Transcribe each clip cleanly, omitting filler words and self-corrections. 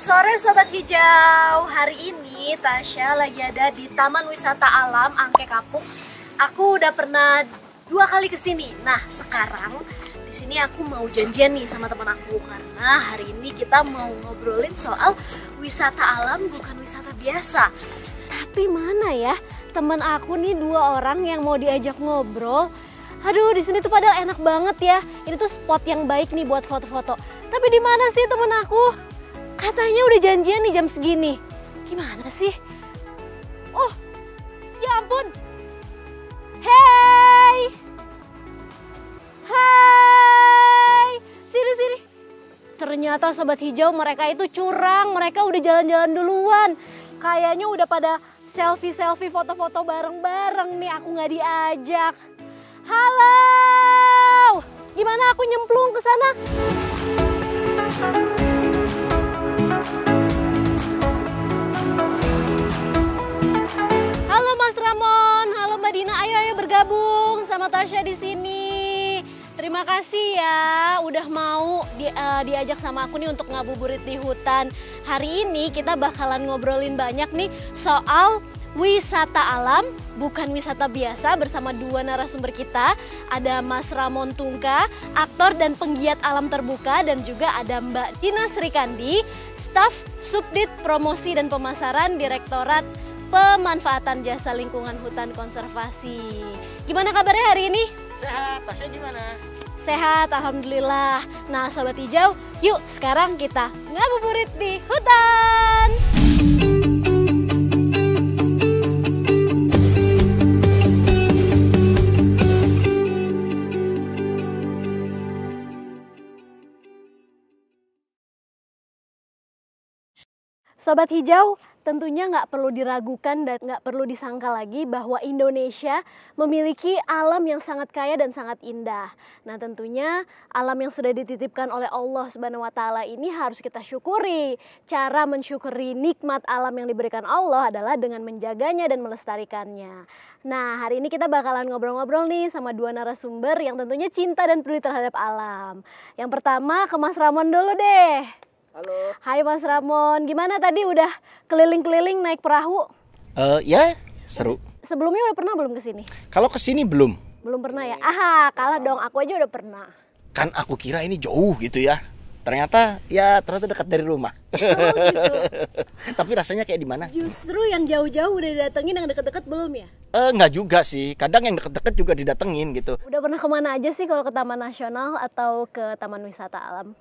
Sore Sobat Hijau, hari ini Tasya lagi ada di Taman Wisata Alam Angke Kapuk. Aku udah pernah 2 kali kesini. Nah sekarang di sini aku mau janjian nih sama teman aku karena hari ini kita mau ngobrolin soal wisata alam bukan wisata biasa. Tapi mana ya teman aku nih 2 orang yang mau diajak ngobrol. Aduh di sini tuh padahal enak banget ya. Ini tuh spot yang baik nih buat foto-foto. Tapi di mana sih teman aku? Katanya udah janjian nih jam segini. Gimana sih? Oh, ya ampun. Hey. Hai. Sini. Ternyata Sobat Hijau mereka itu curang. Mereka udah jalan-jalan duluan. Kayaknya udah pada selfie-selfie foto-foto bareng-bareng nih. Aku nggak diajak. Halo. Gimana aku nyemplung ke sana? Halo Mas Ramon, halo Mbak Dina, ayo bergabung sama Tasya di sini. Terima kasih ya, udah mau diajak sama aku nih untuk ngabuburit di hutan. Hari ini kita bakalan ngobrolin banyak nih soal wisata alam, bukan wisata biasa bersama 2 narasumber kita. Ada Mas Ramon Tungka, aktor dan penggiat alam terbuka, dan juga ada Mbak Dina Srikandi, staf Subdit Promosi dan Pemasaran Direktorat Pemanfaatan Jasa Lingkungan Hutan Konservasi. Gimana kabarnya hari ini? Sehat, Tasya gimana? Sehat, alhamdulillah. Nah Sobat Hijau, yuk sekarang kita ngabuburit di hutan. Sobat Hijau, tentunya nggak perlu diragukan dan nggak perlu disangka lagi bahwa Indonesia memiliki alam yang sangat kaya dan sangat indah. Nah tentunya alam yang sudah dititipkan oleh Allah Subhanahu wa Ta'ala ini harus kita syukuri. Cara mensyukuri nikmat alam yang diberikan Allah adalah dengan menjaganya dan melestarikannya. Nah hari ini kita bakalan ngobrol-ngobrol nih sama 2 narasumber yang tentunya cinta dan peduli terhadap alam. Yang pertama ke Mas Ramon dulu deh. Halo. Hai Mas Ramon, gimana tadi udah keliling-keliling naik perahu? Ya, seru. Sebelumnya udah pernah belum kesini? Kalau kesini belum. Belum pernah ya? Aha, kalah dong, aku aja udah pernah. Kan aku kira ini jauh gitu ya. Ternyata dekat dari rumah. Oh, gitu. Tapi rasanya kayak di mana? Justru yang jauh-jauh udah didatengin, yang deket-deket belum ya? Nggak juga sih. Kadang yang deket-deket juga didatengin gitu. Udah pernah kemana aja sih kalau ke Taman Nasional atau ke Taman Wisata Alam?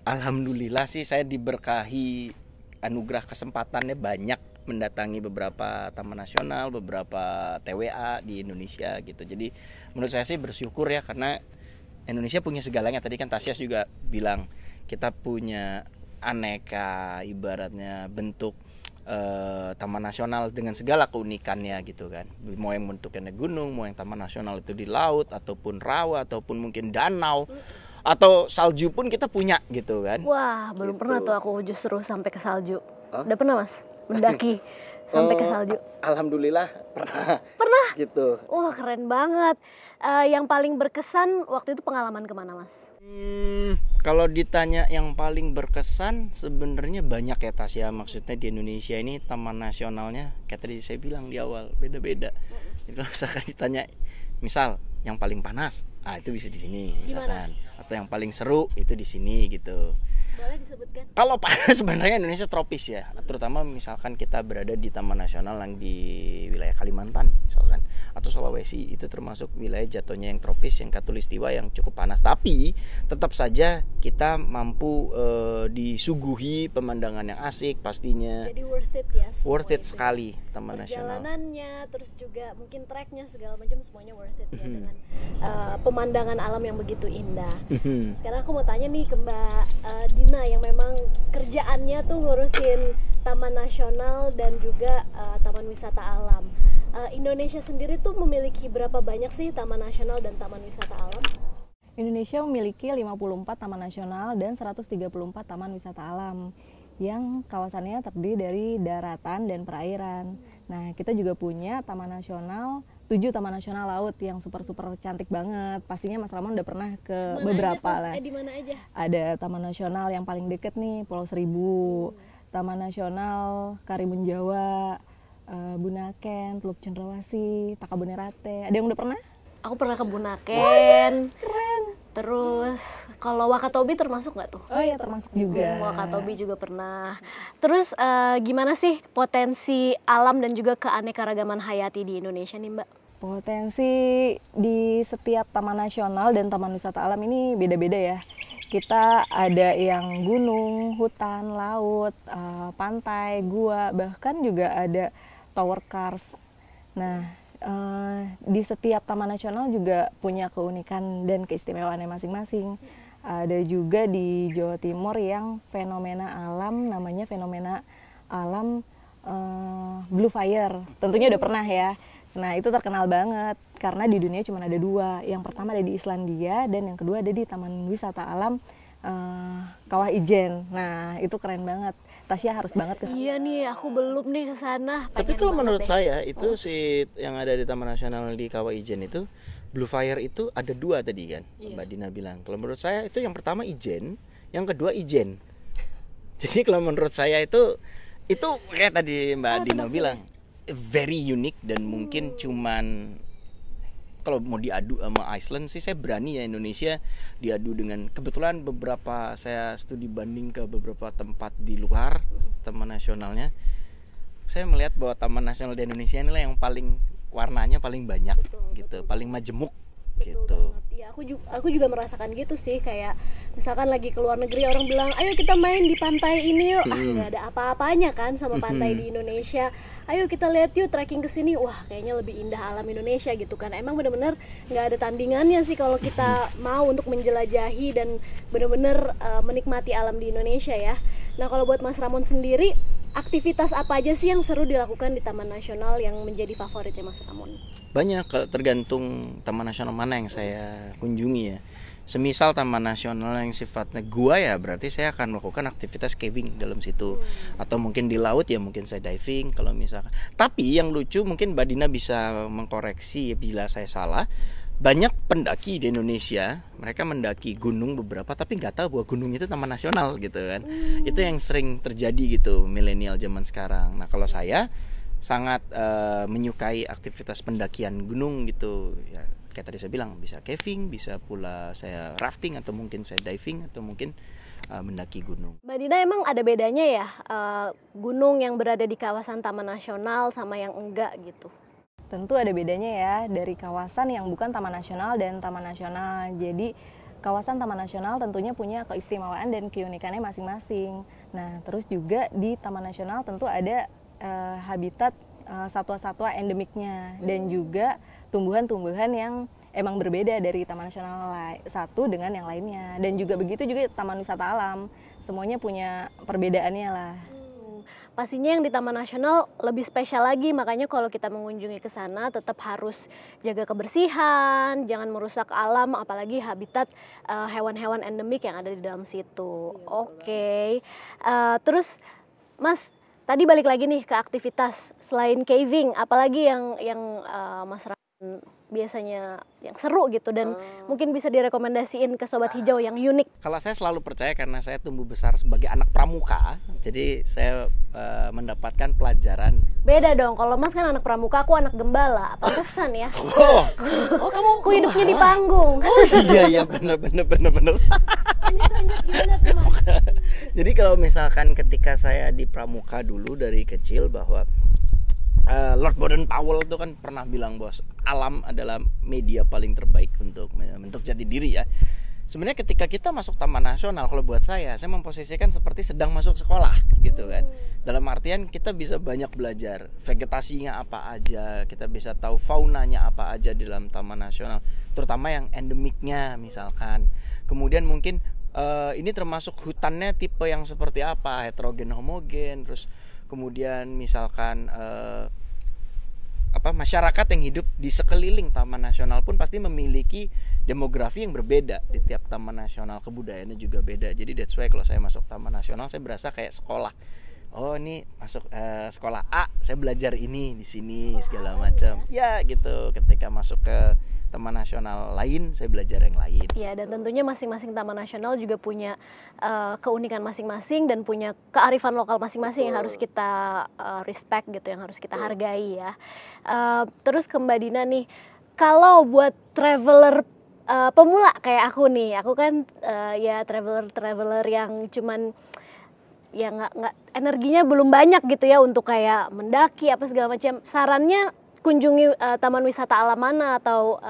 Alhamdulillah sih saya diberkahi anugerah kesempatannya banyak mendatangi beberapa taman nasional, beberapa TWA di Indonesia gitu. Jadi menurut saya sih bersyukur ya karena Indonesia punya segalanya. Tadi kan Tasya juga bilang kita punya aneka ibaratnya bentuk taman nasional dengan segala keunikannya gitu kan. Mau yang bentuknya gunung, mau yang taman nasional itu di laut ataupun rawa ataupun mungkin danau. Atau salju pun kita punya gitu kan. Wah, belum gitu. pernah tuh aku justru sampai ke salju. Udah pernah Mas? Mendaki sampai ke salju? Alhamdulillah pernah. Pernah? Gitu. Wah, keren banget. Yang paling berkesan waktu itu pengalaman kemana Mas? Kalau ditanya yang paling berkesan sebenarnya banyak ya Tasya. Maksudnya di Indonesia ini taman nasionalnya kayak tadi saya bilang di awal beda-beda. Jadi kalau misalkan ditanya misal yang paling panas, itu bisa di sini misalkan. Atau yang paling seru itu di sini gitu. Boleh disebutkan? Kalau panas sebenarnya Indonesia tropis ya, terutama misalkan kita berada di Taman Nasional yang di wilayah Kalimantan misalkan atau Sulawesi, itu termasuk wilayah jatuhnya yang tropis, yang khatulistiwa yang cukup panas. Tapi tetap saja kita mampu disuguhi pemandangan yang asik pastinya. Jadi worth it ya. Worth it sekali Taman Nasional. Perjalanannya, terus juga mungkin treknya segala macam semuanya worth it ya dengan pemandangan alam yang begitu indah. Sekarang aku mau tanya nih ke Mbak Dina yang memang kerjaannya tuh ngurusin Taman Nasional dan juga Taman Wisata Alam. Indonesia sendiri tuh memiliki berapa banyak sih Taman Nasional dan Taman Wisata Alam? Indonesia memiliki 54 taman nasional dan 134 taman wisata alam yang kawasannya terdiri dari daratan dan perairan. Nah, kita juga punya taman nasional, 7 taman nasional laut yang super cantik banget. Pastinya Mas Ramon udah pernah ke beberapa lah. Di mana aja? Ada taman nasional yang paling deket nih, Pulau Seribu, Taman Nasional Karimun Jawa, Bunaken, Teluk Cendrawasih, Takabonerate. Ada yang udah pernah? Aku pernah ke Bunaken. Keren. Terus kalau Wakatobi termasuk nggak tuh? Oh iya, termasuk juga. Wakatobi juga pernah. Terus gimana sih potensi alam dan juga keanekaragaman hayati di Indonesia nih Mbak? Potensi di setiap taman nasional dan taman wisata alam ini beda-beda ya. Kita ada yang gunung, hutan, laut, pantai, gua, bahkan juga ada tower cars. Nah, di setiap taman nasional juga punya keunikan dan keistimewaannya masing-masing. Ada juga di Jawa Timur yang fenomena alam, namanya fenomena alam Blue Fire. Tentunya udah pernah ya. Nah, itu terkenal banget karena di dunia cuma ada 2. Yang pertama ada di Islandia dan yang kedua ada di Taman Wisata Alam Kawah Ijen. Nah, itu keren banget. Tasya harus banget ke sana. Iya nih, aku belum nih ke sana. Tapi kalau menurut saya itu si yang ada di Taman Nasional di Kawah Ijen itu Blue Fire itu ada 2 tadi kan, Mbak Dina bilang. Kalau menurut saya itu yang pertama Ijen, yang kedua Ijen. Jadi kalau menurut saya itu kayak tadi Mbak Dina bilang very unique dan mungkin cuman kalau mau diadu sama Iceland sih saya berani ya Indonesia diadu dengan kebetulan beberapa saya studi banding ke beberapa tempat di luar taman nasionalnya. Saya melihat bahwa taman nasional di Indonesia inilah yang paling warnanya paling banyak gitu, paling majemuk gitu. Ya, aku juga merasakan gitu sih, kayak misalkan lagi ke luar negeri orang bilang, "Ayo kita main di pantai ini yuk." Nggak ada apa-apanya kan sama pantai di Indonesia. Ayo kita lihat yuk trekking ke sini. Wah, kayaknya lebih indah alam Indonesia gitu kan. Emang bener-bener nggak ada tandingannya sih kalau kita mau untuk menjelajahi dan bener-bener menikmati alam di Indonesia ya. Nah, kalau buat Mas Ramon sendiri, aktivitas apa aja sih yang seru dilakukan di Taman Nasional yang menjadi favoritnya Mas Ramon? Banyak, tergantung taman nasional mana yang saya kunjungi ya. Semisal taman nasional yang sifatnya gua ya berarti saya akan melakukan aktivitas caving dalam situ. Atau mungkin di laut ya mungkin saya diving kalau misalkan. Tapi yang lucu mungkin Mbak Dina bisa mengkoreksi bila saya salah. Banyak pendaki di Indonesia, mereka mendaki gunung beberapa tapi nggak tahu bahwa gunung itu taman nasional gitu kan. Itu yang sering terjadi gitu milenial zaman sekarang. Nah, kalau saya sangat menyukai aktivitas pendakian gunung gitu ya, kayak tadi saya bilang bisa caving, bisa pula saya rafting atau mungkin saya diving atau mungkin mendaki gunung. Mbak Dina, emang ada bedanya ya gunung yang berada di kawasan Taman Nasional sama yang enggak gitu? Tentu ada bedanya ya dari kawasan yang bukan Taman Nasional dan Taman Nasional. Jadi kawasan Taman Nasional tentunya punya keistimewaan dan keunikannya masing-masing. Nah, terus juga di Taman Nasional tentu ada habitat satwa-satwa endemiknya dan juga tumbuhan-tumbuhan yang emang berbeda dari Taman Nasional satu dengan yang lainnya. Dan juga begitu juga Taman Wisata Alam, semuanya punya perbedaannya lah. Pastinya yang di Taman Nasional lebih spesial lagi, makanya kalau kita mengunjungi ke sana tetap harus jaga kebersihan, jangan merusak alam, apalagi habitat hewan-hewan endemik yang ada di dalam situ. Oke. Terus Mas, tadi balik lagi nih ke aktivitas selain caving, apalagi yang Mas Ramon biasanya yang seru gitu dan mungkin bisa direkomendasiin ke Sobat Hijau yang unik. Kalau saya selalu percaya karena saya tumbuh besar sebagai anak pramuka, jadi saya mendapatkan pelajaran. Beda dong, kalau Mas kan anak pramuka, aku anak gembala. Pantesan ya. Oh kamu Aku hidupnya di panggung. Oh iya benar. Lanjut gimana tuh Mas? Jadi kalau misalkan ketika saya di pramuka dulu dari kecil bahwa Lord Baden-Powell itu kan pernah bilang bahwa alam adalah media paling terbaik untuk membentuk jati diri ya. Sebenarnya ketika kita masuk Taman Nasional, kalau buat saya memposisikan seperti sedang masuk sekolah gitu kan. Dalam artian kita bisa banyak belajar vegetasinya apa aja, kita bisa tahu faunanya apa aja di dalam Taman Nasional, terutama yang endemiknya misalkan. Kemudian mungkin ini termasuk hutannya tipe yang seperti apa, heterogen, homogen, terus kemudian misalkan masyarakat yang hidup di sekeliling Taman Nasional pun pasti memiliki demografi yang berbeda di tiap Taman Nasional, kebudayaannya juga beda. Jadi that's why kalau saya masuk Taman Nasional saya berasa kayak sekolah oh ini masuk sekolah A, saya belajar ini di sini segala macam. Ya gitu. Ketika masuk ke taman nasional lain, saya belajar yang lain. Ya, dan tentunya masing-masing taman nasional juga punya keunikan masing-masing dan punya kearifan lokal masing-masing yang harus kita respect gitu, yang harus kita hargai ya. Terus ke Mbak Dina nih, kalau buat traveler pemula kayak aku nih, aku kan ya traveler yang cuman ya nggak energinya belum banyak gitu ya untuk kayak mendaki apa segala macam. Sarannya kunjungi taman wisata alam mana, atau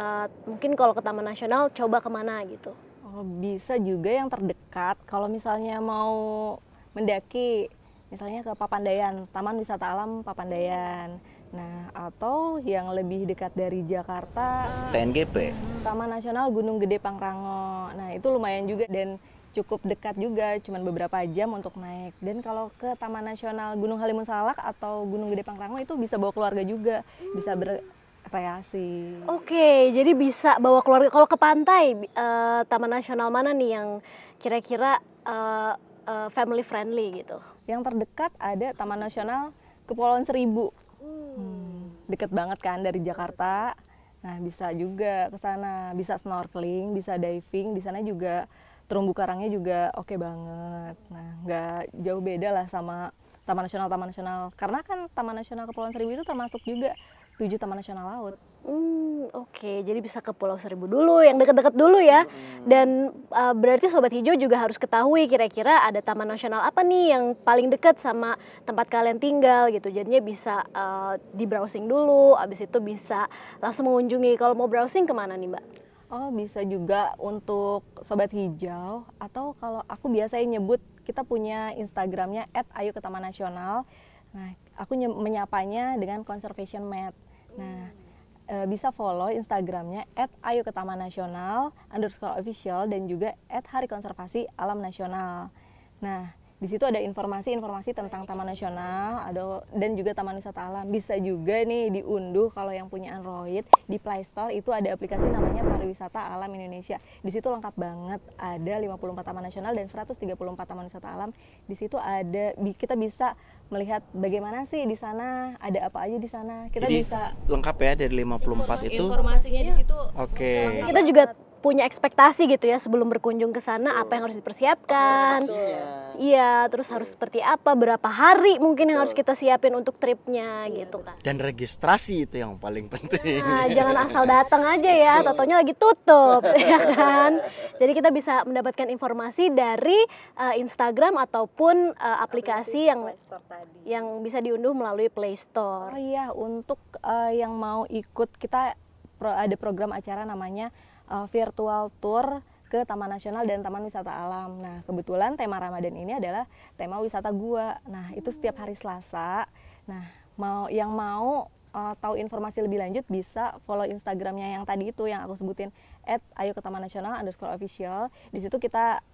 mungkin kalau ke taman nasional coba kemana gitu? Oh, bisa juga yang terdekat. Kalau misalnya mau mendaki, misalnya ke Papandayan, Taman Wisata Alam Papandayan. Nah, atau yang lebih dekat dari Jakarta, TNGP, Taman Nasional Gunung Gede Pangrango. Nah, itu lumayan juga dan cukup dekat juga, cuman beberapa jam untuk naik. Dan kalau ke Taman Nasional Gunung Halimun Salak atau Gunung Gede Pangrango itu bisa bawa keluarga juga, bisa berkreasi. Oke, jadi bisa bawa keluarga. Kalau ke pantai, taman nasional mana nih yang kira-kira family friendly gitu? Yang terdekat ada Taman Nasional Kepulauan Seribu. Deket banget kan dari Jakarta. Nah, bisa juga ke sana, bisa snorkeling, bisa diving. Di sana juga terumbu karangnya juga oke banget. Nah, nggak jauh beda lah sama Taman Nasional. Karena kan Taman Nasional Kepulauan Seribu itu termasuk juga 7 Taman Nasional Laut. Oke, jadi bisa ke Pulau Seribu dulu, yang dekat-dekat dulu ya. Dan berarti Sobat Hijau juga harus ketahui kira-kira ada taman nasional apa nih yang paling dekat sama tempat kalian tinggal gitu. Jadinya bisa di browsing dulu, abis itu bisa langsung mengunjungi. Kalau mau browsing kemana nih Mbak? Oh, bisa juga untuk Sobat Hijau, atau kalau aku biasanya nyebut, kita punya Instagramnya @ayuketamannasional. Nah, aku menyapanya dengan Conservation Mat. Nah, bisa follow Instagramnya @ayuketamannasional_official dan juga @hari konservasi alam nasional. Nah, di situ ada informasi tentang Taman Nasional, dan juga Taman Wisata Alam. Bisa juga nih diunduh kalau yang punya Android, di Play Store itu ada aplikasi namanya Pariwisata Alam Indonesia. Di situ lengkap banget, ada 54 taman nasional dan 134 taman wisata alam. Di situ ada, kita bisa melihat bagaimana sih di sana, ada apa aja di sana. Kita jadi, bisa lengkap ya dari 54 itu. Informasinya di situ. Oke. Kita juga punya ekspektasi gitu ya sebelum berkunjung ke sana, apa yang harus dipersiapkan. Iya, terus harus seperti apa, berapa hari mungkin yang harus kita siapin untuk tripnya gitu kan. Dan registrasi itu yang paling penting. Nah, jangan asal datang aja ya, totonya lagi tutup ya kan. Jadi kita bisa mendapatkan informasi dari Instagram ataupun aplikasi yang bisa diunduh melalui Play Store. Oh iya, untuk yang mau ikut, kita ada program acara namanya virtual tour ke Taman Nasional dan Taman Wisata Alam. Nah, kebetulan tema Ramadan ini adalah tema wisata gua. Nah, itu setiap hari Selasa. Nah, yang mau tahu informasi lebih lanjut bisa follow Instagramnya yang tadi itu yang aku sebutin @ayuketamannasional_official. Di situ kita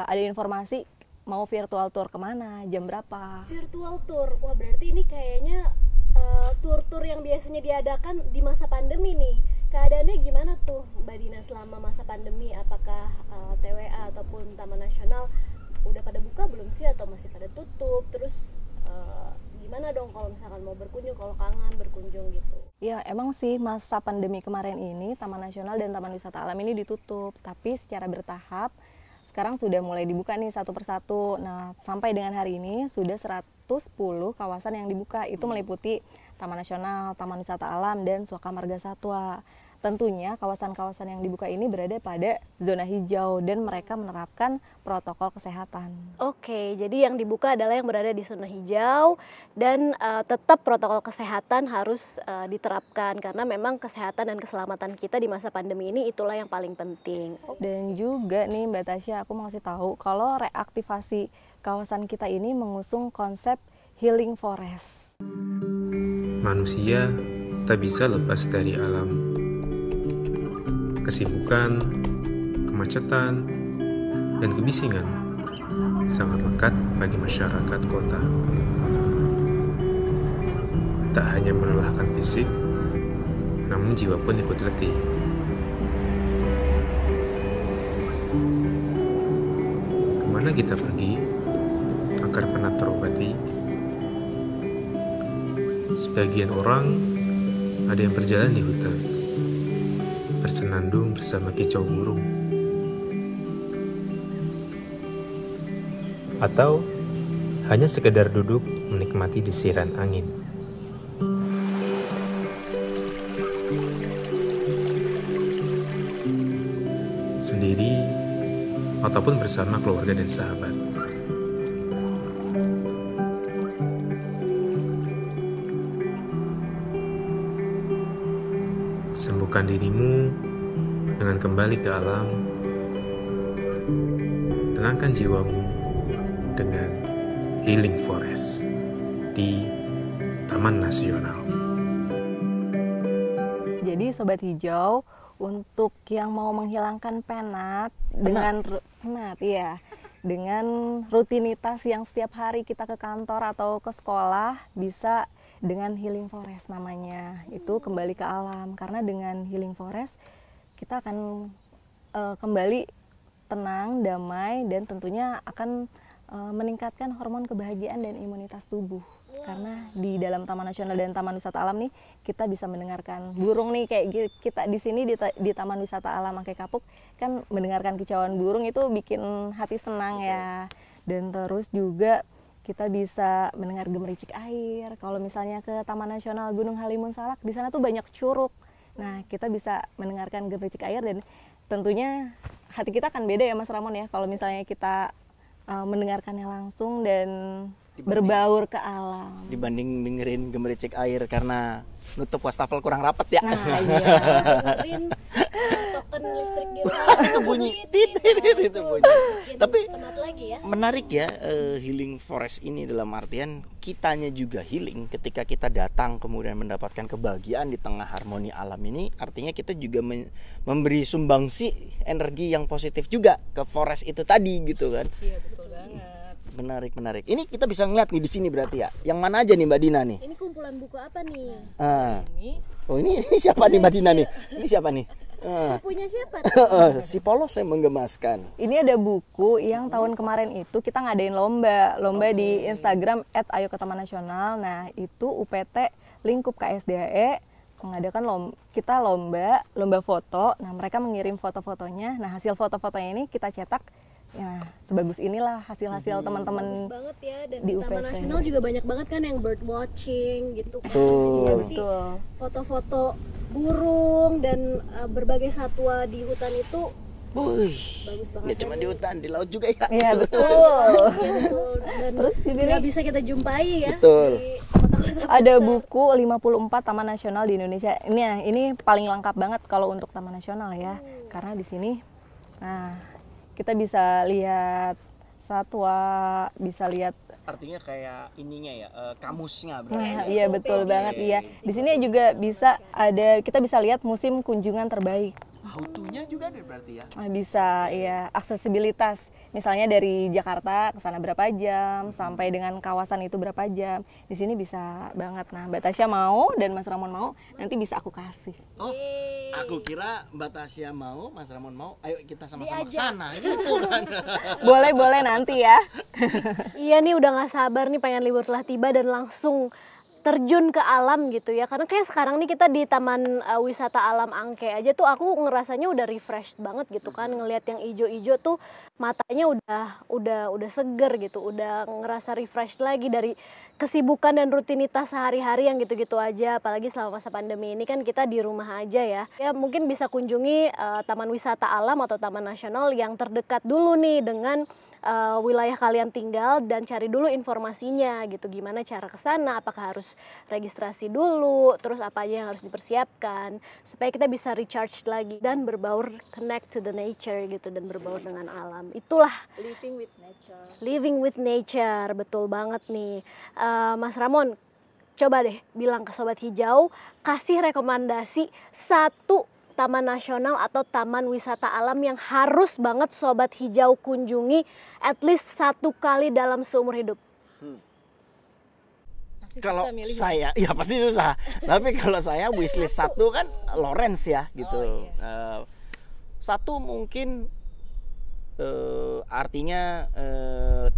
ada informasi mau virtual tour kemana, jam berapa. Virtual tour, wah berarti ini kayaknya tur-tur yang biasanya diadakan di masa pandemi nih. Keadaannya gimana tuh Mbak Dina selama masa pandemi? Apakah TWA ataupun Taman Nasional udah pada buka belum sih, atau masih pada tutup? Terus gimana dong kalau misalkan mau berkunjung, kalau kangen berkunjung gitu? Ya, emang sih masa pandemi kemarin ini Taman Nasional dan Taman Wisata Alam ini ditutup, tapi secara bertahap sekarang sudah mulai dibuka nih satu persatu. Nah, sampai dengan hari ini sudah 110 kawasan yang dibuka. Itu meliputi Taman Nasional, Taman Wisata Alam, dan Suaka Marga Satwa. Tentunya kawasan-kawasan yang dibuka ini berada pada zona hijau dan mereka menerapkan protokol kesehatan. Oke, jadi yang dibuka adalah yang berada di zona hijau dan tetap protokol kesehatan harus diterapkan karena memang kesehatan dan keselamatan kita di masa pandemi ini itulah yang paling penting. Dan juga nih Mbak Tasya, aku mau kasih tahu kalau reaktivasi kawasan kita ini mengusung konsep healing forest. Manusia tak bisa lepas dari alam. Kesibukan, kemacetan, dan kebisingan sangat lekat bagi masyarakat kota. Tak hanya melelahkan fisik, namun jiwa pun ikut letih. Kemana kita pergi agar penat terobati? Sebagian orang ada yang berjalan di hutan, bersenandung bersama kicau burung. Atau hanya sekedar duduk menikmati desiran angin. Sendiri ataupun bersama keluarga dan sahabat. Sembuhkan dirimu dengan kembali ke alam. Tenangkan jiwamu dengan Healing Forest di Taman Nasional. Jadi Sobat Hijau, untuk yang mau menghilangkan penat dengan dengan rutinitas yang setiap hari kita ke kantor atau ke sekolah, bisa dengan Healing Forest namanya. Itu kembali ke alam, karena dengan Healing Forest kita akan kembali tenang, damai, dan tentunya akan meningkatkan hormon kebahagiaan dan imunitas tubuh. Karena di dalam Taman Nasional dan Taman Wisata Alam nih, kita bisa mendengarkan burung nih, kayak kita di sini di Taman Wisata Alam Angke Kapuk kan mendengarkan kicauan burung itu bikin hati senang ya. Dan terus juga kita bisa mendengar gemericik air. Kalau misalnya ke Taman Nasional Gunung Halimun Salak, di sana tuh banyak curug. Nah, kita bisa mendengarkan gemericik air, dan tentunya hati kita akan beda ya Mas Ramon ya, kalau misalnya kita mendengarkannya langsung dan berbaur ke alam. Dibanding dengerin gemericik air karena nutup wastafel kurang rapat ya. Nah, iya. Dengerin token listrik di rumah Itu bunyi itu bunyi. Tapi penat lagi ya. menarik ya, Healing Forest ini dalam artian kitanya juga healing ketika kita datang kemudian mendapatkan kebahagiaan di tengah harmoni alam ini. Artinya kita juga memberi sumbangsi energi yang positif juga ke forest itu tadi gitu kan. Iya, betul banget. Menarik. Ini kita bisa ngeliat nih di sini berarti ya. Yang mana aja nih Mbak Dina nih? Ini kumpulan buku apa nih? Oh ini siapa nih Mbak Dina nih? Ini siapa nih? Punya siapa? Si Polos yang menggemaskan. Ini ada buku yang tahun kemarin itu kita ngadain lomba di Instagram @ayo-ke-taman-nasional. Nah, itu UPT lingkup KSDAE mengadakan lomba foto. Nah, mereka mengirim foto-fotonya. Nah, hasil foto-fotonya ini kita cetak. Ya, sebagus inilah hasil-hasil teman-teman Bagus banget ya, dan di di Taman UPT. Nasional juga banyak banget kan yang bird watching gitu kan. Betul. Pasti foto-foto burung dan berbagai satwa di hutan itu Wih, bagus banget. nggak cuma di hutan, di laut juga ya. Iya, betul. Betul. Dan Terus di sini nggak bisa kita jumpai ya Betul. di kota-kota ada besar. buku 54 taman nasional di Indonesia. Ini paling lengkap banget kalau untuk taman nasional ya. Karena di sini kita bisa lihat satwa, bisa lihat. Artinya kayak ininya ya, kamusnya Nah, berarti. iya betul banget iya. Di sini juga kita bisa lihat musim kunjungan terbaik. How-to-nya juga ada berarti ya. Bisa, iya, aksesibilitas. Misalnya dari Jakarta ke sana berapa jam, sampai dengan kawasan itu berapa jam. Di sini bisa banget. Nah, Mbak Tasya mau dan Mas Ramon mau, nanti bisa aku kasih. Oh, aku kira Mbak Tasya mau, Mas Ramon mau. Ayo kita sama-sama ke sana gitu kan. Boleh nanti ya. Iya nih, udah nggak sabar nih pengen libur telah tiba dan langsung terjun ke alam gitu ya. Karena kayak sekarang nih kita di Taman Wisata Alam Angke aja tuh aku ngerasanya udah refreshed banget gitu kan, ngelihat yang ijo-ijo tuh matanya udah seger gitu, udah ngerasa refreshed lagi dari kesibukan dan rutinitas sehari-hari yang gitu-gitu aja. Apalagi selama masa pandemi ini kan kita di rumah aja ya. Ya mungkin bisa kunjungi Taman Wisata Alam atau Taman Nasional yang terdekat dulu nih dengan wilayah kalian tinggal, dan cari dulu informasinya gitu, gimana cara ke sana, apakah harus registrasi dulu, terus apa aja yang harus dipersiapkan supaya kita bisa recharge lagi dan berbaur, connect to the nature gitu, dan berbaur dengan alam. Itulah living with nature, betul banget nih. Mas Ramon, coba deh bilang ke Sobat Hijau, kasih rekomendasi satu taman nasional atau taman wisata alam yang harus banget Sobat Hijau kunjungi at least 1 kali dalam seumur hidup. Kalau saya, ya pasti susah. Tapi kalau saya wishlist 1 kan Lawrence ya gitu. Satu mungkin artinya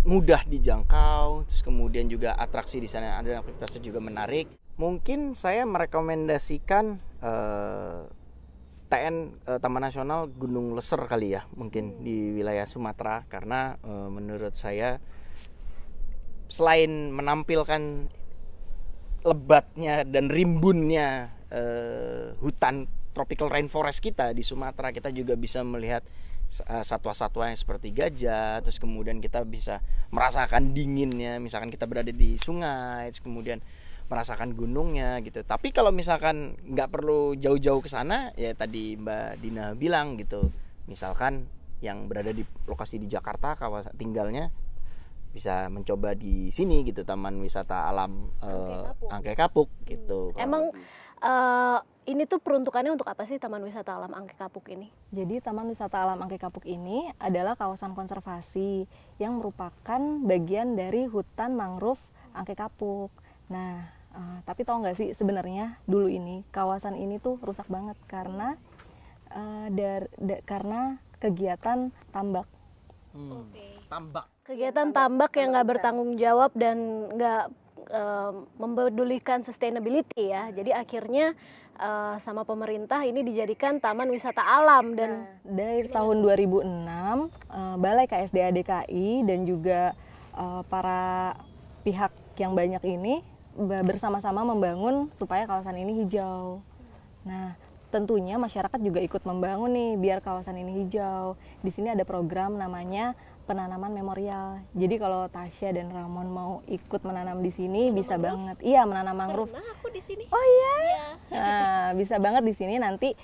mudah dijangkau, terus kemudian juga atraksi di sana ada, aktivitasnya juga menarik. Mungkin saya merekomendasikan Taman Nasional Gunung Leser kali ya, mungkin di wilayah Sumatera, karena menurut saya selain menampilkan lebatnya dan rimbunnya hutan tropical rainforest kita di Sumatera, kita juga bisa melihat satwa-satwa yang seperti gajah, terus kemudian kita bisa merasakan dinginnya, misalkan kita berada di sungai, terus kemudian merasakan gunungnya gitu. Tapi kalau misalkan nggak perlu jauh-jauh ke sana, ya tadi Mbak Dina bilang gitu, misalkan yang berada di lokasi di Jakarta, kawasan tinggalnya, bisa mencoba di sini gitu, Taman Wisata Alam Angke Kapuk gitu. Emang ini tuh peruntukannya untuk apa sih Taman Wisata Alam Angke Kapuk ini? Jadi Taman Wisata Alam Angke Kapuk ini adalah kawasan konservasi yang merupakan bagian dari hutan mangrove Angke Kapuk. Nah, tapi tahu nggak sih sebenarnya dulu ini kawasan ini tuh rusak banget karena karena kegiatan tambak. Tambak. Kegiatan tambak yang nggak bertanggung jawab dan nggak mempedulikan sustainability ya. Jadi akhirnya sama pemerintah ini dijadikan taman wisata alam. Dan dari tahun 2006 Balai KSDA DKI dan juga para pihak yang banyak ini bersama-sama membangun supaya kawasan ini hijau. Nah, tentunya masyarakat juga ikut membangun nih biar kawasan ini hijau. Di sini ada program namanya penanaman memorial. Jadi kalau Tasya dan Ramon mau ikut menanam di sini bisa banget. Iya, menanam mangrove. pernah aku di sini. Oh iya. Nah, bisa banget di sini nanti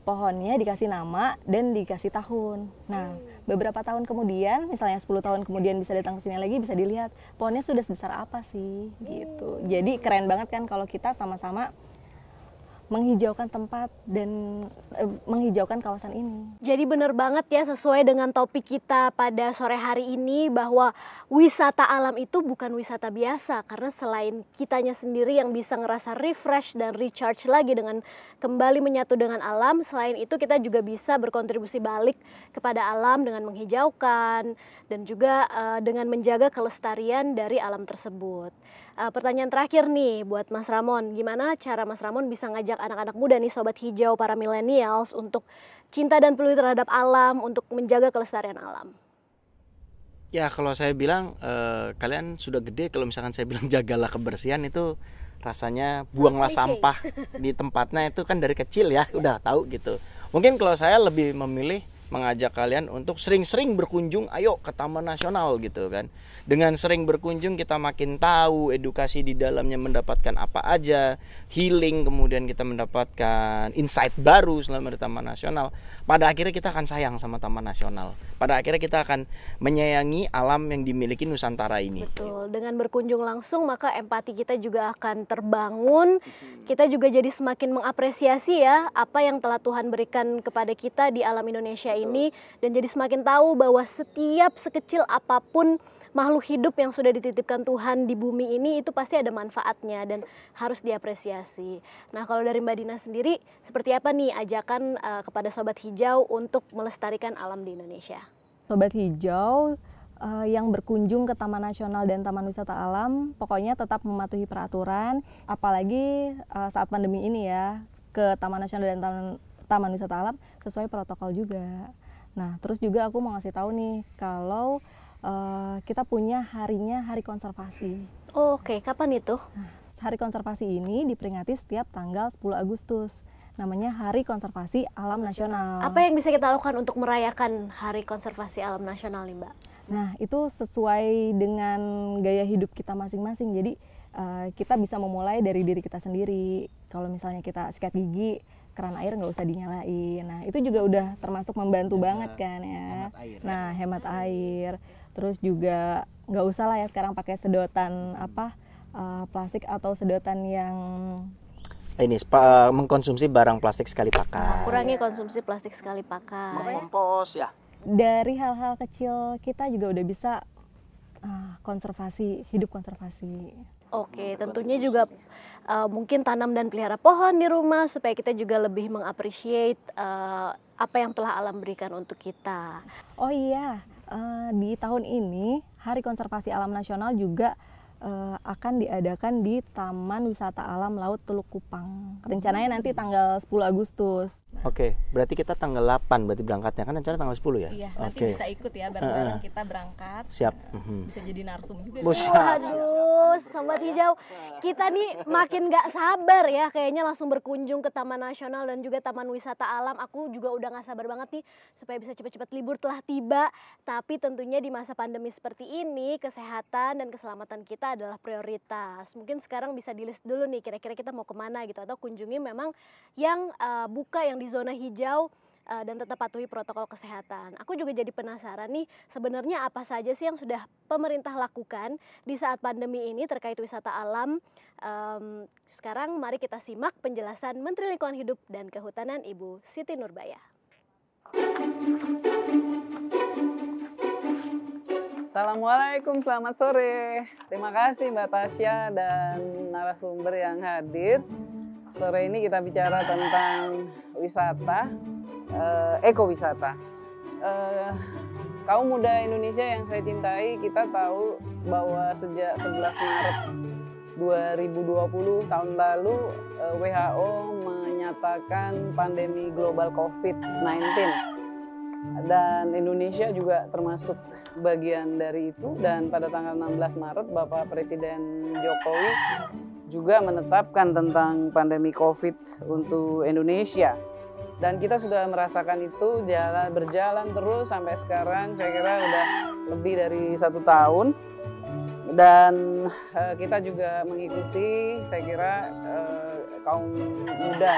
pohonnya dikasih nama dan dikasih tahun. Nah, beberapa tahun kemudian, misalnya 10 tahun kemudian bisa datang ke sini lagi, bisa dilihat pohonnya sudah sebesar apa sih gitu. Jadi keren banget kan kalau kita sama-sama menghijaukan tempat dan menghijaukan kawasan ini. Jadi benar banget ya, sesuai dengan topik kita pada sore hari ini, bahwa wisata alam itu bukan wisata biasa, karena selain kitanya sendiri yang bisa ngerasa refresh dan recharge lagi dengan kembali menyatu dengan alam, selain itu kita juga bisa berkontribusi balik kepada alam dengan menghijaukan dan juga dengan menjaga kelestarian dari alam tersebut. Pertanyaan terakhir nih buat Mas Ramon, gimana cara Mas Ramon bisa ngajak anak-anak muda nih, sobat hijau, para millennials untuk cinta dan peduli terhadap alam, untuk menjaga kelestarian alam? Ya kalau saya bilang kalian sudah gede, kalau misalkan saya bilang jagalah kebersihan, itu rasanya buanglah sampah di tempatnya, itu kan dari kecil ya udah tahu gitu. Mungkin kalau saya lebih memilih mengajak kalian untuk sering-sering berkunjung, ayo ke Taman Nasional gitu kan. Dengan sering berkunjung kita makin tahu, edukasi di dalamnya mendapatkan apa aja, healing, kemudian kita mendapatkan insight baru selama di Taman Nasional. Pada akhirnya kita akan sayang sama Taman Nasional. Pada akhirnya kita akan menyayangi alam yang dimiliki Nusantara ini. Betul, dengan berkunjung langsung maka empati kita juga akan terbangun. Kita juga jadi semakin mengapresiasi ya apa yang telah Tuhan berikan kepada kita di alam Indonesia ini, dan jadi semakin tahu bahwa setiap sekecil apapun makhluk hidup yang sudah dititipkan Tuhan di bumi ini itu pasti ada manfaatnya dan harus diapresiasi. Nah, kalau dari Mbak Dina sendiri, seperti apa nih ajakan kepada Sobat Hijau untuk melestarikan alam di Indonesia? Sobat Hijau yang berkunjung ke Taman Nasional dan Taman Wisata Alam, pokoknya tetap mematuhi peraturan, apalagi saat pandemi ini ya, ke Taman Nasional dan Taman Wisata Alam sesuai protokol juga. Nah, terus juga aku mau ngasih tahu nih, kalau kita punya harinya Hari Konservasi. Oke, kapan itu? Nah, Hari Konservasi ini diperingati setiap tanggal 10 Agustus. Namanya Hari Konservasi Alam Nasional. Apa yang bisa kita lakukan untuk merayakan Hari Konservasi Alam Nasional nih, Mbak? Nah, itu sesuai dengan gaya hidup kita masing-masing. Jadi kita bisa memulai dari diri kita sendiri. Kalau misalnya kita sikat gigi, keran air nggak usah dinyalain. Nah, itu juga udah termasuk membantu banget kan ya. Nah, hemat air. Terus juga nggak usah lah ya sekarang pakai sedotan plastik atau sedotan yang Ini mengkonsumsi barang plastik sekali pakai. Nah, kurangi konsumsi plastik sekali pakai. Mengkompos ya. Dari hal-hal kecil kita juga udah bisa konservasi, hidup konservasi. Oke, tentunya juga mungkin tanam dan pelihara pohon di rumah supaya kita juga lebih mengapresiate apa yang telah alam berikan untuk kita. Oh iya, di tahun ini Hari Konservasi Alam Nasional juga memperingati 10 Agustus. Nah, Hari Konservasi Alam Nasional juga diperingati setiap tanggal 10 Agustus. Nah, itu sesuai dengan gaya hidup kita masing-masing. Jadi kita bisa memulai dari diri kita sendiri. Kalau misalnya kita sikat gigi, keran air nggak usah dinyalain. Nah, itu juga udah termasuk membantu banget kan ya. Nah, hemat air. Terus juga nggak usah lah ya sekarang pakai sedotan akan diadakan di Taman Wisata Alam Laut Teluk Kupang. Rencananya nanti tanggal 10 Agustus. Oke, berarti kita tanggal 8 berarti berangkatnya, kan rencana tanggal 10 ya? Iya, nanti bisa ikut ya bareng-bareng kita berangkat. Siap. Bisa jadi narsum juga. Waduh, Sobat Hijau, kita nih makin gak sabar ya kayaknya langsung berkunjung ke Taman Nasional dan juga Taman Wisata Alam. Aku juga udah gak sabar banget nih supaya bisa cepat-cepat libur telah tiba. Tapi tentunya di masa pandemi seperti ini, kesehatan dan keselamatan kita adalah prioritas. Mungkin sekarang bisa di-list dulu nih kira-kira kita mau kemana gitu, atau kunjungi memang yang buka yang di zona hijau dan tetap patuhi protokol kesehatan. Aku juga jadi penasaran nih, sebenarnya apa saja sih yang sudah pemerintah lakukan di saat pandemi ini terkait wisata alam. Sekarang mari kita simak penjelasan Menteri Lingkungan Hidup dan Kehutanan Ibu Siti Nurbaya. Assalamualaikum, selamat sore. Terima kasih Mbak Tasya dan narasumber yang hadir. Sore ini kita bicara tentang wisata, ekowisata. Kaum muda Indonesia yang saya cintai, kita tahu bahwa sejak 11 Maret 2020 tahun lalu WHO menyatakan pandemi global COVID-19. Dan Indonesia juga termasuk bagian dari itu, dan pada tanggal 16 Maret Bapak Presiden Jokowi juga menetapkan tentang pandemi COVID untuk Indonesia. Dan kita sudah merasakan itu berjalan terus sampai sekarang, saya kira udah lebih dari 1 tahun. Dan kita juga mengikuti, saya kira kaum muda,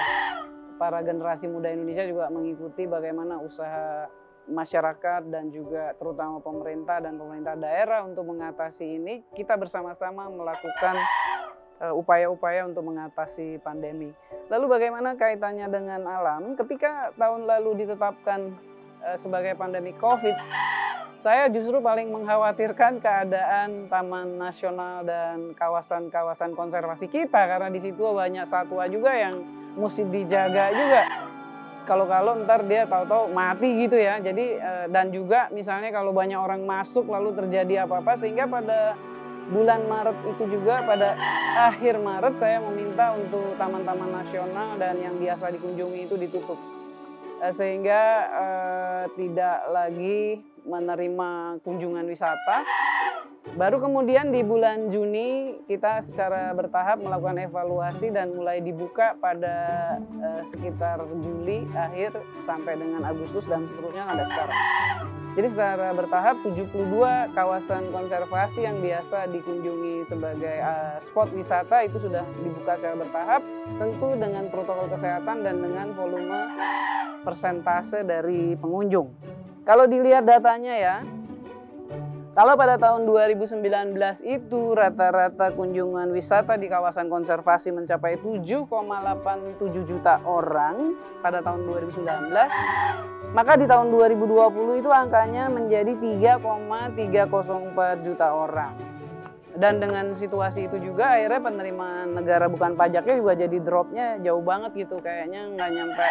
para generasi muda Indonesia juga mengikuti bagaimana usaha masyarakat dan juga terutama pemerintah dan pemerintah daerah untuk mengatasi ini. Kita bersama-sama melakukan upaya-upaya untuk mengatasi pandemi. Lalu bagaimana kaitannya dengan alam? Ketika tahun lalu ditetapkan sebagai pandemi COVID, saya justru paling mengkhawatirkan keadaan Taman Nasional dan kawasan-kawasan konservasi kita, karena di situ banyak satwa juga yang mesti dijaga juga. Kalau ntar dia tahu-tahu mati gitu ya. Jadi dan juga misalnya kalau banyak orang masuk lalu terjadi apa-apa, sehingga pada bulan Maret itu juga, pada akhir Maret saya meminta untuk taman-taman nasional dan yang biasa dikunjungi itu ditutup. Sehingga tidak lagi menerima kunjungan wisata. Baru kemudian di bulan Juni kita secara bertahap melakukan evaluasi dan mulai dibuka pada sekitar Juli akhir sampai dengan Agustus dan seterusnya ada sekarang. Jadi secara bertahap 72 kawasan konservasi yang biasa dikunjungi sebagai spot wisata itu sudah dibuka secara bertahap, tentu dengan protokol kesehatan dan dengan volume persentase dari pengunjung. Kalau dilihat datanya ya, kalau pada tahun 2019 itu rata-rata kunjungan wisata di kawasan konservasi mencapai 7,87 juta orang pada tahun 2019, maka di tahun 2020 itu angkanya menjadi 3,304 juta orang. Dan dengan situasi itu juga akhirnya penerimaan negara bukan pajaknya juga jadi dropnya jauh banget gitu, kayaknya nggak nyampe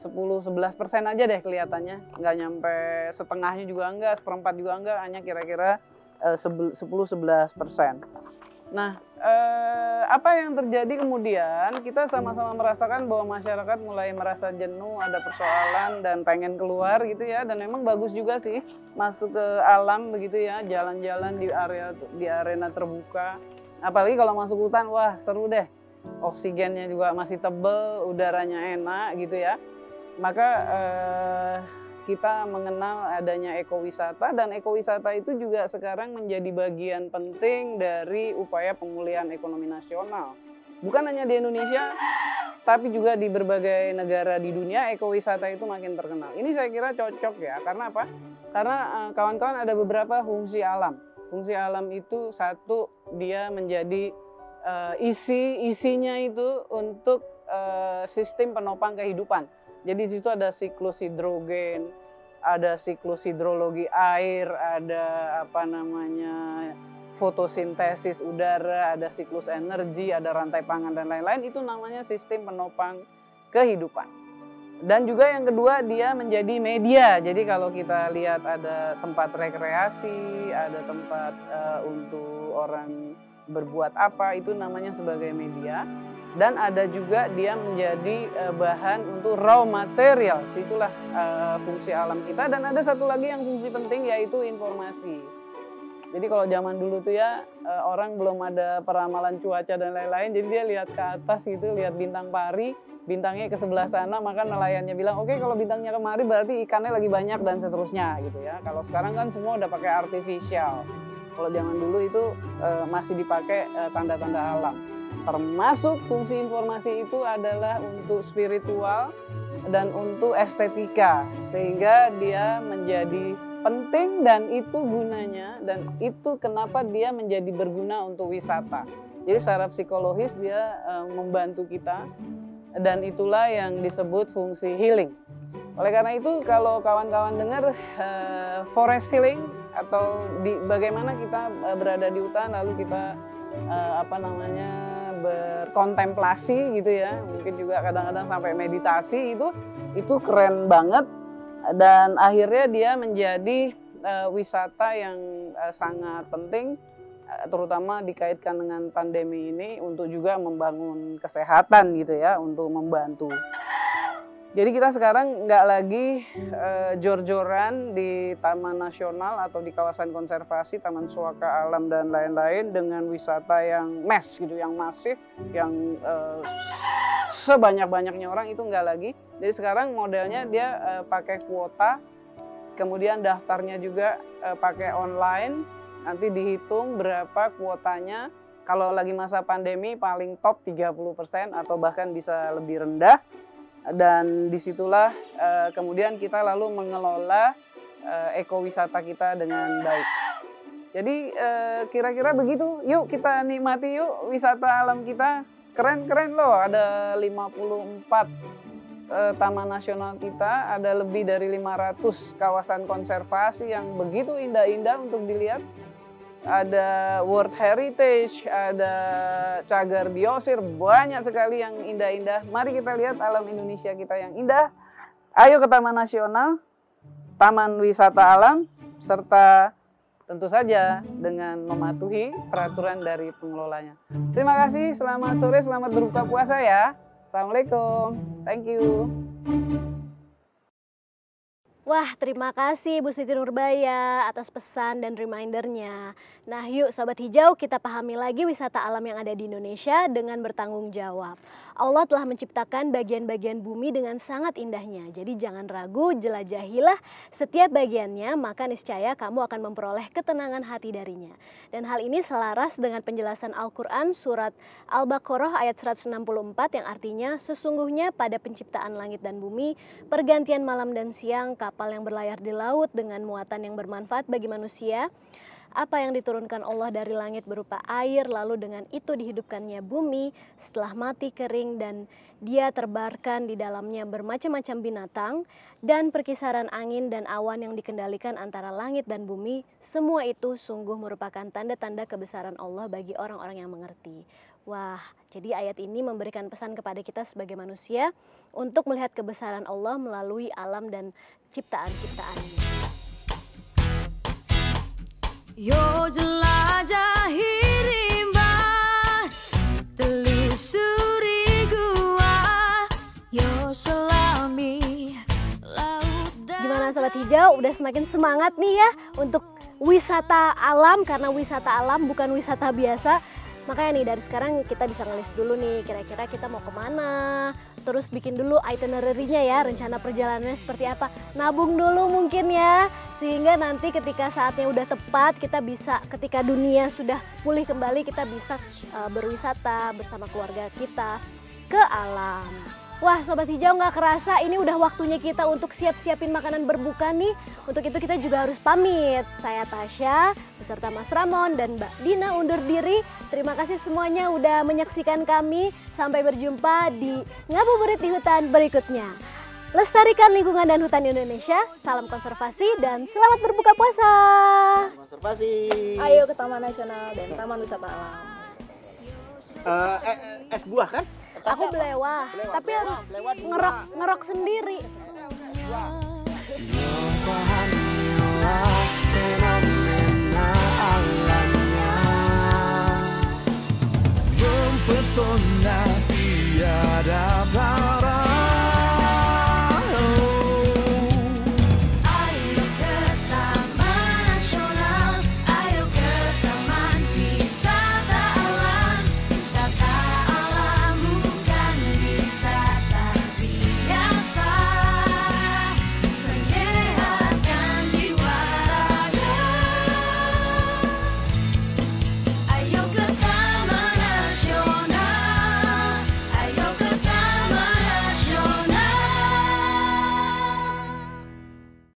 10-11% aja deh kelihatannya, nggak nyampe setengahnya juga enggak, seperempat juga enggak, hanya kira-kira 10-11%. Nah, apa yang terjadi kemudian, kita sama-sama merasakan bahwa masyarakat mulai merasa jenuh, ada persoalan dan pengen keluar gitu ya, dan memang bagus juga sih masuk ke alam begitu ya, jalan-jalan di arena terbuka. Apalagi kalau masuk hutan, wah seru deh, oksigennya juga masih tebel, udaranya enak gitu ya. Maka kita mengenal adanya ekowisata, dan ekowisata itu juga sekarang menjadi bagian penting dari upaya pemulihan ekonomi nasional. Bukan hanya di Indonesia, tapi juga di berbagai negara di dunia ekowisata itu makin terkenal. Ini saya kira cocok ya, karena apa? Karena kawan-kawan ada beberapa fungsi alam. Fungsi alam itu satu, dia menjadi isinya itu untuk sistem penopang kehidupan. Jadi di situ ada siklus hidrogen, ada siklus hidrologi air, ada fotosintesis udara, ada siklus energi, ada rantai pangan dan lain-lain. Itu namanya sistem penopang kehidupan. Dan juga yang kedua, dia menjadi media. Jadi kalau kita lihat ada tempat rekreasi, ada tempat untuk orang berbuat apa, itu namanya sebagai media. Dan ada juga dia menjadi bahan untuk raw material, itulah fungsi alam kita. Dan ada satu lagi yang fungsi penting, yaitu informasi. Jadi kalau zaman dulu tuh ya, orang belum ada peramalan cuaca dan lain-lain, jadi dia lihat ke atas gitu, lihat bintang pari, bintangnya ke sebelah sana, maka nelayannya bilang, oke, kalau bintangnya kemari berarti ikannya lagi banyak dan seterusnya gitu ya. Kalau sekarang kan semua udah pakai artificial. Kalau zaman dulu itu masih dipakai tanda-tanda alam. Termasuk fungsi informasi itu adalah untuk spiritual dan untuk estetika, sehingga dia menjadi penting dan itu gunanya, dan itu kenapa dia menjadi berguna untuk wisata. Jadi secara psikologis dia membantu kita, dan itulah yang disebut fungsi healing. Oleh karena itu kalau kawan-kawan dengar forest healing atau bagaimana kita berada di hutan lalu kita berkontemplasi gitu ya, mungkin juga kadang-kadang sampai meditasi, itu keren banget. Dan akhirnya dia menjadi wisata yang sangat penting, terutama dikaitkan dengan pandemi ini untuk juga membangun kesehatan gitu ya, untuk membantu. Jadi kita sekarang nggak lagi jor-joran di Taman Nasional atau di kawasan konservasi, Taman Suaka Alam dan lain-lain dengan wisata yang mass gitu, yang masif, yang sebanyak-banyaknya orang, itu nggak lagi. Jadi sekarang modelnya dia pakai kuota, kemudian daftarnya juga pakai online, nanti dihitung berapa kuotanya. Kalau lagi masa pandemi paling top 30% atau bahkan bisa lebih rendah. Dan disitulah kemudian kita lalu mengelola ekowisata kita dengan baik. Jadi kira-kira begitu, yuk kita nikmati yuk wisata alam kita. Keren-keren loh, ada 54 taman nasional kita, ada lebih dari 500 kawasan konservasi yang begitu indah-indah untuk dilihat. Ada World Heritage, ada cagar biosfer, banyak sekali yang indah-indah. Mari kita lihat alam Indonesia kita yang indah. Ayo ke Taman Nasional, Taman Wisata Alam, serta tentu saja dengan mematuhi peraturan dari pengelolanya. Terima kasih, selamat sore, selamat berbuka puasa ya. Assalamualaikum, thank you. Wah, terima kasih Bu Siti Nurbaya atas pesan dan remindernya. Nah, yuk Sobat Hijau, kita pahami lagi wisata alam yang ada di Indonesia dengan bertanggung jawab. Allah telah menciptakan bagian-bagian bumi dengan sangat indahnya. Jadi jangan ragu, jelajahilah setiap bagiannya, maka niscaya kamu akan memperoleh ketenangan hati darinya. Dan hal ini selaras dengan penjelasan Al-Quran surat Al-Baqarah ayat 164 yang artinya, sesungguhnya pada penciptaan langit dan bumi, pergantian malam dan siang, kapal yang berlayar di laut dengan muatan yang bermanfaat bagi manusia, apa yang diturunkan Allah dari langit berupa air, lalu dengan itu dihidupkannya bumi setelah mati kering dan dia terbarkan di dalamnya bermacam-macam binatang, dan perkisaran angin dan awan yang dikendalikan antara langit dan bumi, semua itu sungguh merupakan tanda-tanda kebesaran Allah bagi orang-orang yang mengerti. Wah, jadi ayat ini memberikan pesan kepada kita sebagai manusia untuk melihat kebesaran Allah melalui alam dan ciptaan-ciptaannya. Yo jelajahi rimba, telusuri gua, yo selami laut dan... Gimana Sobat Hijau, udah semakin semangat nih ya untuk wisata alam, karena wisata alam bukan wisata biasa. Makanya nih dari sekarang kita bisa ngelis dulu nih kira-kira kita mau kemana, terus bikin dulu itinerary-nya ya, rencana perjalanannya seperti apa, nabung dulu mungkin ya, sehingga nanti ketika saatnya udah tepat kita bisa, ketika dunia sudah pulih kembali, kita bisa berwisata bersama keluarga kita ke alam. Wah Sobat Hijau, nggak kerasa ini udah waktunya kita untuk siap-siapin makanan berbuka nih. Untuk itu kita juga harus pamit. Saya Tasya beserta Mas Ramon dan Mbak Dina undur diri. Terima kasih semuanya udah menyaksikan kami. Sampai berjumpa di Ngabuburit di Hutan berikutnya. Lestarikan lingkungan dan hutan Indonesia. Salam konservasi dan selamat berbuka puasa. Konservasi. Ayo ke Taman Nasional dan Taman Wisata Alam. Es buah kan? Aku belewah, tapi harus ngerok sendiri. fenomena alamnya. pesona tiada